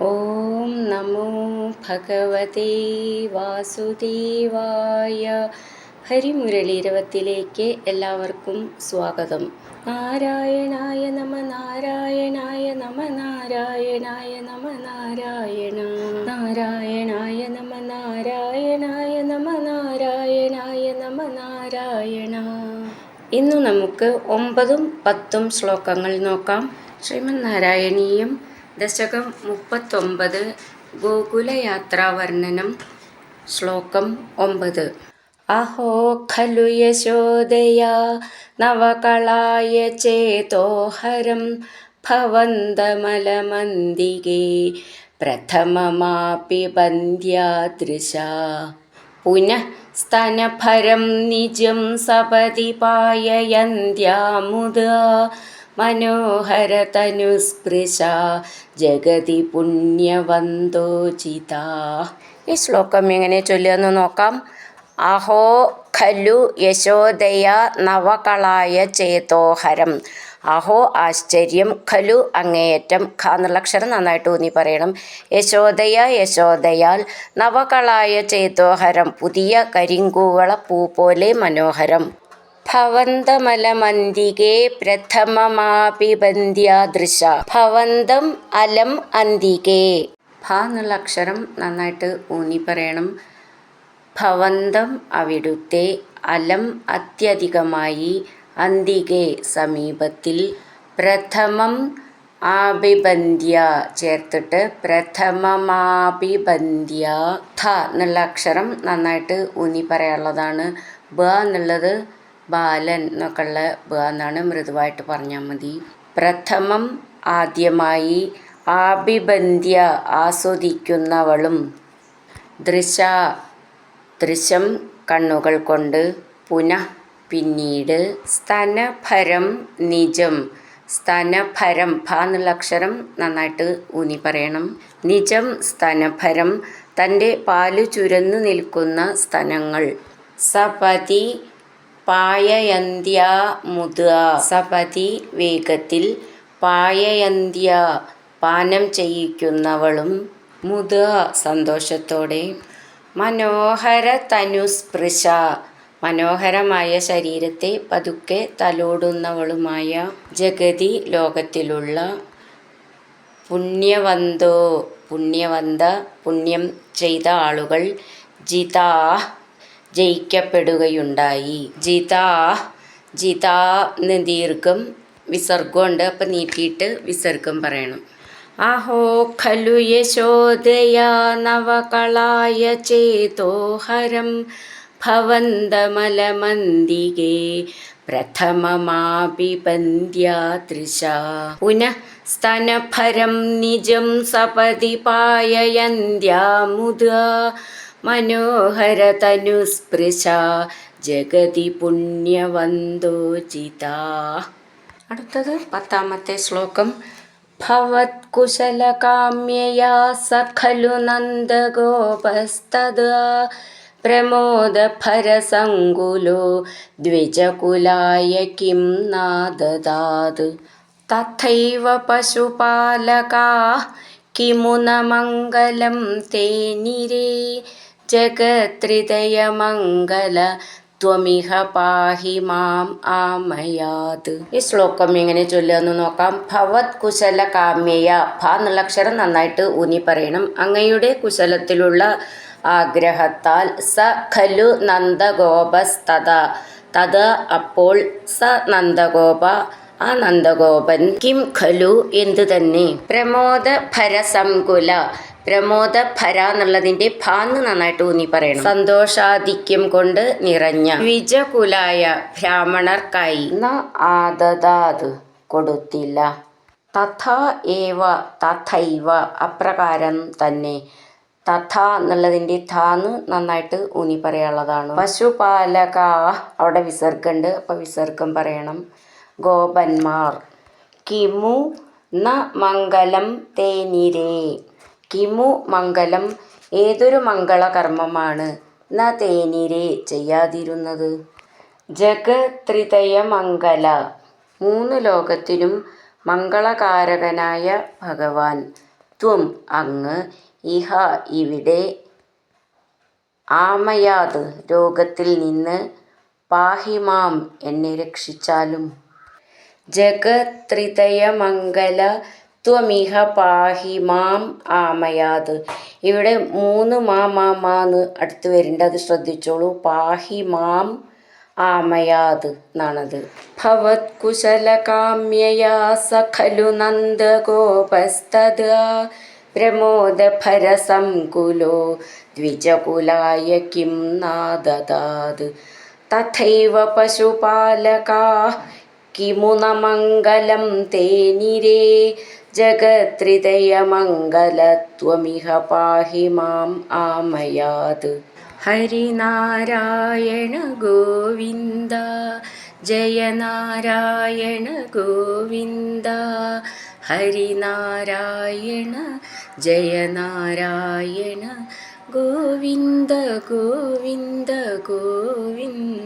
ഓം നമോ ഭഗവതേ വാസുദേവായ. ഹരിമുരളീരവത്തിലേക്ക് എല്ലാവർക്കും സ്വാഗതം. നാരായണായ നമ നാരായണായ നമ നാരായണായ നമ നാരായണ നാരായണായ നമ നാരായണായ നമ നാരായണായ നമ നാരായണ. ഇന്നു നമുക്ക് 9ഉം 10ഉം ശ്ലോകങ്ങൾ നോക്കാം. ശ്രീമദ് നാരായണീയം ദശകം 39 ഗോകുലയാത്രാവർണ്ണനം. ശ്ലോകം 9. അഹോ ഖലു യശോദയാ നവകളായ ചേതോഹരം ഭവന്തമലമന്ദികേ പ്രഥമമാപി ബന്ധ്യാദൃശാ പുനഃ സ്തനഭരം നിജം സപതി പായയന്ത്യാമുദാ മനോഹരതനുസ്പൃശ ജഗതി പുണ്യവന്തോചിതാ. ഈ ശ്ലോകം എങ്ങനെ ചൊല്ലുമെന്ന് നോക്കാം. അഹോ ഖലു യശോദയ നവകളായ ചേതോഹരം. അഹോ ആശ്ചര്യം, ഖലു അങ്ങേയറ്റം, ഖ എന്നുള്ള അക്ഷരം നന്നായിട്ട് ഊന്നി പറയണം. യശോദയ യശോദയാൽ, നവകളായ ചേതോഹരം പുതിയ കരിങ്കൂവള പൂ പോലെ മനോഹരം. ഭവന്തമലമന്തികേ പ്രഥമമാപി ബന്ധ്യാദൃശ. ഭവന്തം അലം അന്തികേ. ഭ എന്നുള്ള അക്ഷരം നന്നായിട്ട് ഊന്നി പറയണം. ഭവന്തം അവിടുത്തെ, അലം അത്യധികമായി, അന്തികേ സമീപത്തിൽ, പ്രഥമം ആഭിബന്ധ്യ ചേർത്തിട്ട് പ്രഥമമാഭിബന്ധ്യ. ഥ എന്നുള്ള അക്ഷരം നന്നായിട്ട് ഊന്നി പറയാനുള്ളതാണ്. ബ എന്നുള്ളത് ബാലൻ എന്നൊക്കെ ഉള്ള ബ എന്നാണ്, മൃദുവായിട്ട് പറഞ്ഞാൽ മതി. പ്രഥമം ആദ്യമായി, ആഭിബന്ധ്യ ആസ്വദിക്കുന്നവളും, ദൃശ ദൃശം കണ്ണുകൾ കൊണ്ട്, പുനഃ പിന്നീട്, സ്തനഭരം നിജം. സ്തനഭരം ഭ എന്നുള്ള അക്ഷരം നന്നായിട്ട് ഊന്നി പറയണം. നിജം സ്തനഭരം തൻ്റെ പാലു ചുരന്നു നിൽക്കുന്ന സ്തനങ്ങൾ. സപതി പായയന്ത്യ മുദ. സപതി വേഗത്തിൽ, പായയന്ത്യ പാനം ചെയ്യിക്കുന്നവളും, മുദ സന്തോഷത്തോടെ, മനോഹര തനുസ്പൃശ മനോഹരമായ ശരീരത്തെ പതുക്കെ തലോടുന്നവളുമായ, ജഗതി ലോകത്തിലുള്ള, പുണ്യവന്തോ പുണ്യവന്ത പുണ്യം ചെയ്ത ആളുകൾ, ജിതാ ജയിക്കപ്പെടുകയുണ്ടായി. ജിതാ ജിതാ എന്ന് ദീർഘം വിസർഗമുണ്ട്, അപ്പം നീട്ടിയിട്ട് വിസർഗം പറയണം. അഹോ ഖലു യശോദയാ നവകളായ ചേതോഹരം ഭവന്തമലമന്ദികേ പ്രഥമമാപി ബന്ധ്യാദൃശാ പുനഃ സ്തനഭരം നിജം സപതി പായയന്ത്യാമുദാ മനോഹരതനുസ്പൃശ ജഗതി പുണ്യവന്തോചിതാ. അടുത്തത് 10ാമത്തെ ശ്ലോകം. ഭവത്കുശലകാമ്യയാ സ ഖലു നന്ദഗോപസ്തദാ പ്രമോദഭരസങ്കുലോ ദ്വിജകുലായ കിം നാദദാത്. തഥൈവ പശുപാലകാഃ കിമു ന മംഗളം തേ നിരേ ജഗത്ഹൃദയമംഗല ത്വമിഹ പാഹി മാം ആമയാത്. ഈ ശ്ലോകം എങ്ങനെ ചൊല്ലുമെന്ന് നോക്കാം. ഭവത് കുശല കാമ്യയ. ഭ എന്നുള്ള അക്ഷരം നന്നായിട്ട് ഊന്നി പറയണം. അങ്ങയുടെ കുശലത്തിലുള്ള ആഗ്രഹത്താൽ, സ ഖലു നന്ദഗോപസ്തദ തത് അപ്പോൾ, സ നന്ദഗോപ ആ നന്ദഗോപൻ, കിം ഖലു എന്തു തന്നെ, പ്രമോദ ഭരസംകുല പ്രമോദ ഭര എന്നുള്ളതിൻ്റെ ഭാന്ന് നന്നായിട്ട് ഊന്നി പറയണം. സന്തോഷാധിക്യം കൊണ്ട് നിറഞ്ഞ, ദ്വിജകുലായ ബ്രാഹ്മണർക്കായി, ന ആദദാത് കൊടുത്തില്ല, തഥാ ഏവ തഥൈവ അപ്രകാരം തന്നെ. തഥ എന്നുള്ളതിൻ്റെ ഥാന്ന് നന്നായിട്ട് ഊന്നി പറയാനുള്ളതാണ്. പശുപാലക അവിടെ വിസർഗമുണ്ട്, അപ്പോൾ വിസർഗം പറയണം. ഗോപന്മാർ, കിമു ന മംഗളം തേനിരേ. കിമു മംഗളം ഏതൊരു മംഗളകർമ്മമാണ്, ന തേനിരേ ചെയ്യാതിരുന്നത്. ജഗത്രിതയമംഗല 3 ലോകത്തിനും മംഗളകാരകനായ ഭഗവാൻ. ത്വം അങ്ങ്, ഇഹ ഇവിടെ, ആമയാത് രോഗത്തിൽ നിന്ന്, പാഹി മാം എന്നെ രക്ഷിച്ചാലും. ജഗത്രിതയമംഗല ത്വമിഹ പാഹി മാം ആമയാത്. ഇവിടെ 3 മാന്ന് അടുത്ത് വരുന്നുണ്ട്, അത് ശ്രദ്ധിച്ചോളൂ. പാഹി മാം ആമയാത് എന്നാണത്. ഭവത്കുശലകാമ്യയാ സഖലു നന്ദഗോപസ്തദാ പ്രമോദഭരസംകുലോ ദ്വിജകുലായ കിം നാദദാത്. തഥൈവ പശുപാലകാഃ കിമു ന മംഗളം തേ നിരേ ജഗത്രിതയമംഗല ത്വമിഹ പാഹി മാം ആമയാത്. ഹരിനാരായണ ഗോവിന്ദ, ജയ നാരായണ ഗോവിന്ദ. ഹരിനാരായണ ജയ നാരായണ ഗോവിന്ദ ഗോവിന്ദ ഗോവിന്ദ.